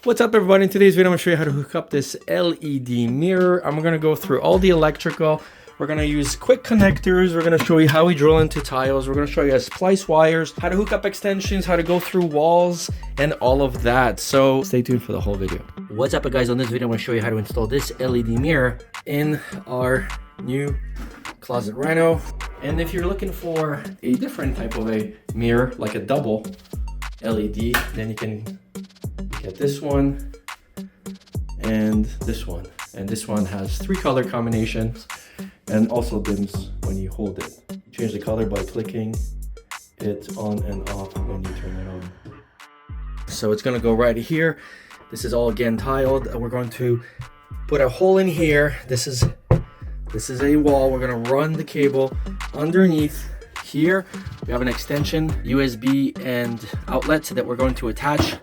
What's up everybody? In today's video I'm going to show you how to hook up this LED mirror. I'm going to go through all the electrical. We're going to use quick connectors. We're going to show you how we drill into tiles. We're going to show you how to splice wires, how to hook up extensions, how to go through walls, and all of that. So stay tuned for the whole video. What's up guys? On this video I'm going to show you how to install this LED mirror in our new closet reno. And if you're looking for a different type of a mirror, like a double LED, then you can get this one and this one. And this one has 3 color combinations and also dims when you hold it. You change the color by clicking it on and off when you turn it on. So it's gonna go right here. This is all again tiled, and we're going to put a hole in here. This is a wall. We're gonna run the cable underneath here. We have an extension, USB and outlet that we're going to attach.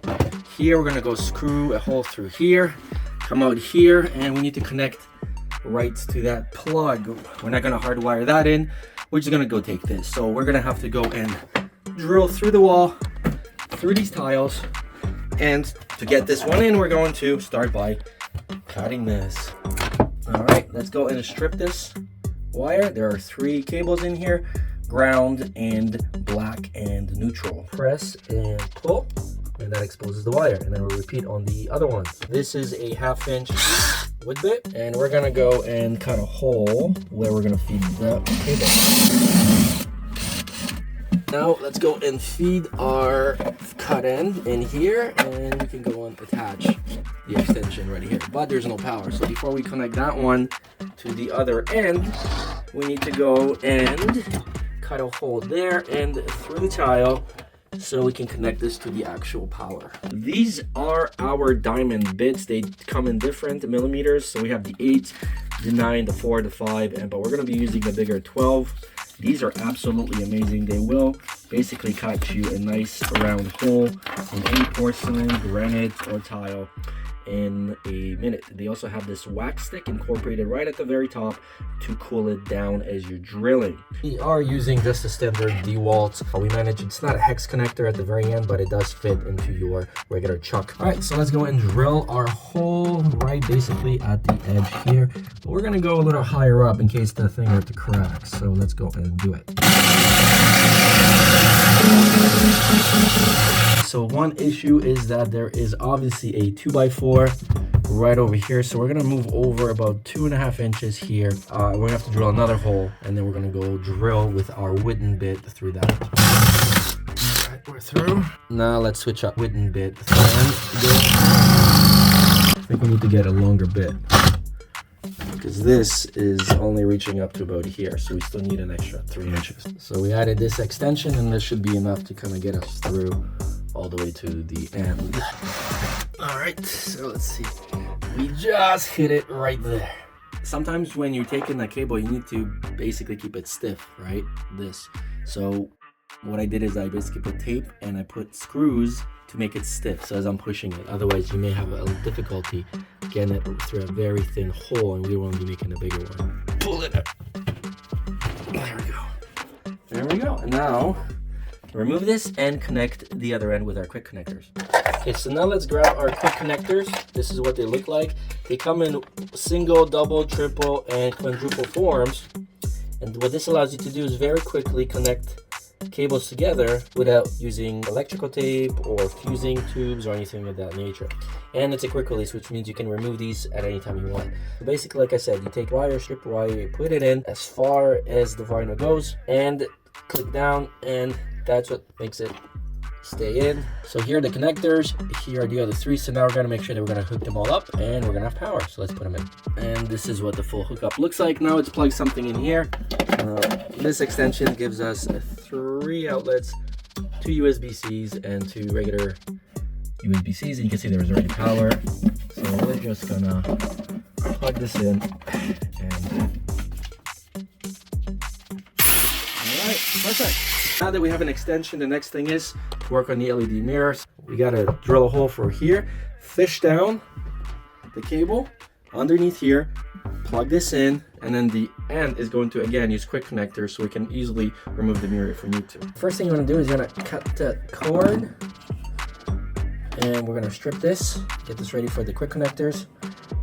Here we're gonna go screw a hole through here, come out here, and we need to connect right to that plug. We're not gonna hardwire that in. We're just gonna go take this. So we're gonna have to go and drill through the wall, through these tiles, and to get this one in, we're going to start by cutting this. All right, let's go and strip this wire. There are 3 cables in here, ground and black and neutral. Press and pull, and that exposes the wire, and then we'll repeat on the other ones. This is a 1/2 inch wood bit, and we're gonna go and cut a hole where we're gonna feed the cable. Now let's go and feed our cut end in here, and we can go and attach the extension right here, but there's no power. So before we connect that one to the other end, we need to go and cut a hole there and through the tile so we can connect this to the actual power. These are our diamond bits. They come in different millimeters. So we have the 8, the 9, the 4, the 5, but we're gonna be using the bigger 12. These are absolutely amazing. They will basically cut you a nice round hole in any porcelain, granite, or tile in a minute. They also have this wax stick incorporated right at the very top to cool it down as you're drilling. We are using just a standard DeWalt. We managed, it's not a hex connector at the very end, but it does fit into your regular chuck. All right, so let's go and drill our hole right basically at the edge here. But we're gonna go a little higher up in case the thing were to crack. So let's go and do it. So one issue is that there is obviously a 2x4 right over here. So we're gonna move over about 2.5 inches here. We're gonna have to drill another hole, and then we're gonna go drill with our wooden bit through that. All right, we're through. Now let's switch up wooden bit. I think we need to get a longer bit, because this is only reaching up to about here, so we still need an extra 3 inches. So we added this extension, and this should be enough to kind of get us through all the way to the end. All right, so let's see. We just hit it right there. Sometimes when you're taking the cable, you need to basically keep it stiff, right? This. So what I did is I basically put tape and I put screws to make it stiff, so as I'm pushing it. Otherwise, you may have a difficulty getting it through a very thin hole, and we won't be making a bigger one. Pull it up. There we go. There we go. And now, remove this and connect the other end with our quick connectors. Okay, so now let's grab our quick connectors. This is what they look like. They come in single, double, triple, and quadruple forms. And what this allows you to do is very quickly connect cables together without using electrical tape or fusing tubes or anything of that nature. And it's a quick release, which means you can remove these at any time you want. So basically, like I said, you take wire, strip wire, you put it in as far as the vinyl goes, and click down, and that's what makes it stay in. So here are the connectors, here are the other 3. So now we're gonna make sure that we're gonna hook them all up, and we're gonna have power. So let's put them in. And this is what the full hookup looks like. Now let's plug something in here. This extension gives us 3 outlets, 2 USB-Cs and 2 regular USB-Cs. And you can see there's already power. So we're just gonna plug this in, and all right, perfect. Now that we have an extension, the next thing is to work on the LED mirrors. We gotta drill a hole for here, fish down the cable underneath here, plug this in, and then the end is going to again use quick connectors so we can easily remove the mirror if we need to. First thing you want to do is you're going to cut the cord And we're gonna strip this, get this ready for the quick connectors.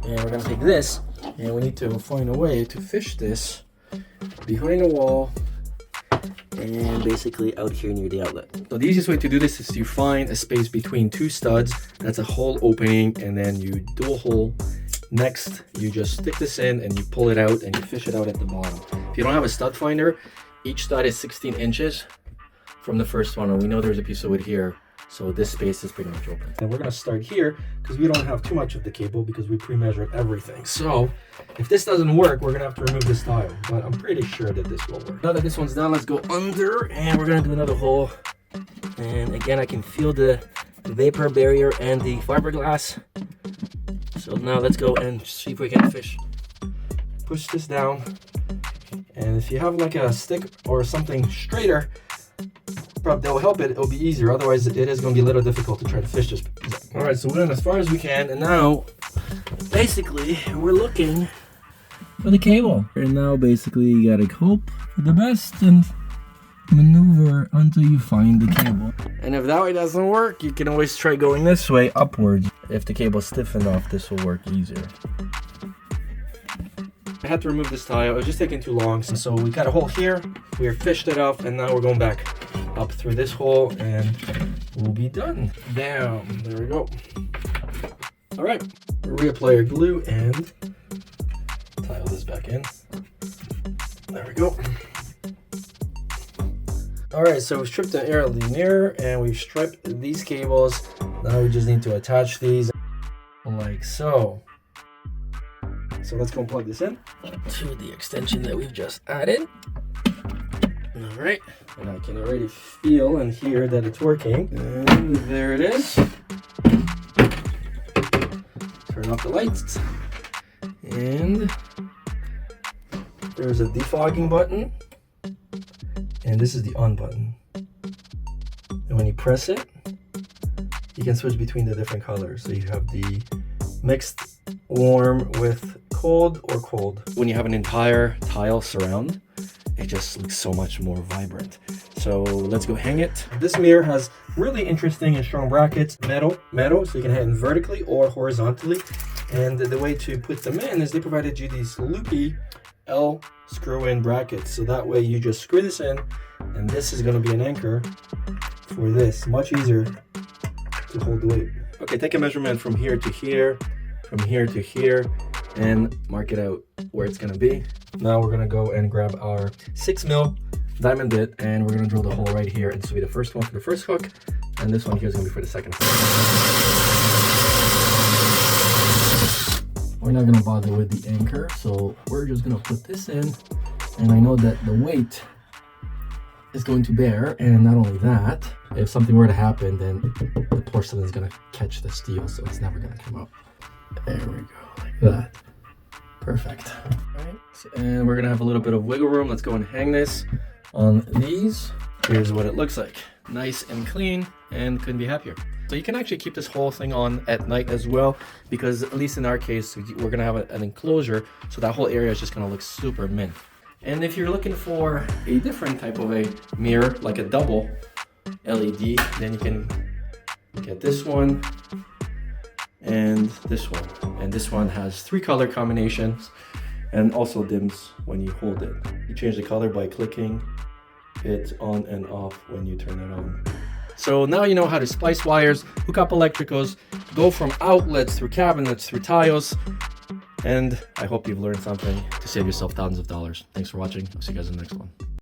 And we're gonna take this, and we need to find a way to fish this behind the wall and basically out here near the outlet. So the easiest way to do this is to find a space between two studs. That's a hole opening, and then you do a hole. Next, you just stick this in and you pull it out and you fish it out at the bottom. If you don't have a stud finder, each stud is 16 inches from the first one, and we know there's a piece of wood here, so this space is pretty much open. And we're gonna start here because we don't have too much of the cable because we pre-measured everything. So if this doesn't work, we're gonna have to remove this tile, but I'm pretty sure that this will work. Now that this one's done, let's go under and we're gonna do another hole. And again, I can feel the vapor barrier and the fiberglass. So now let's go and see if we can fish. Push this down. And if you have like a stick or something straighter, probably that will help it. It'll be easier. Otherwise, it is going to be a little difficult to try to fish this. All right, so we went as far as we can, and now basically we're looking for the cable. And now basically you gotta hope for the best and maneuver until you find the cable. And if that way doesn't work, you can always try going this way upwards. If the cable's stiff enough, this will work easier. I had to remove this tile. It was just taking too long. So we got a hole here. We fished it up, and now we're going back up through this hole, and we'll be done. Bam! There we go. All right. Reapply your glue and tile this back in. There we go. All right, so we stripped the LED mirror and we've stripped these cables. Now we just need to attach these like so. So let's go and plug this in to the extension that we've just added. All right, and I can already feel and hear that it's working. And there it is. Turn off the lights. And there's a defogging button. And this is the on button. And when you press it, you can switch between the different colors. So you have the mixed warm with cold or cold. When you have an entire tile surround, it just looks so much more vibrant. So let's go hang it. This mirror has really interesting and strong brackets, metal, so you can hang vertically or horizontally. And the way to put them in is they provided you these loopy L screw-in brackets. So that way you just screw this in, and this is going to be an anchor for this. Much easier to hold the weight. Okay, take a measurement from here to here, from here to here, and mark it out where it's going to be. Now we're going to go and grab our 6mm diamond bit, and we're going to drill the hole right here. And this will be the first one for the first hook, and this one here is going to be for the second hook. We're not going to bother with the anchor, so we're just going to put this in, and I know that the weight is going to bear. And not only that, if something were to happen, then the porcelain is going to catch the steel, so it's never going to come up. There we go, like that. Perfect. All right, and we're going to have a little bit of wiggle room. Let's go and hang this on these. Here's what it looks like. Nice and clean, and couldn't be happier. So you can actually keep this whole thing on at night as well, because at least in our case, we're gonna have an enclosure, so that whole area is just gonna look super mint. And if you're looking for a different type of a mirror, like a double LED, then you can get this one and this one. And this one has 3 color combinations and also dims when you hold it. You change the color by clicking it on and off when you turn it on. So now you know how to splice wires, hook up electricals, go from outlets through cabinets, through tiles, and I hope you've learned something to save yourself thousands of dollars. Thanks for watching. I'll see you guys in the next one.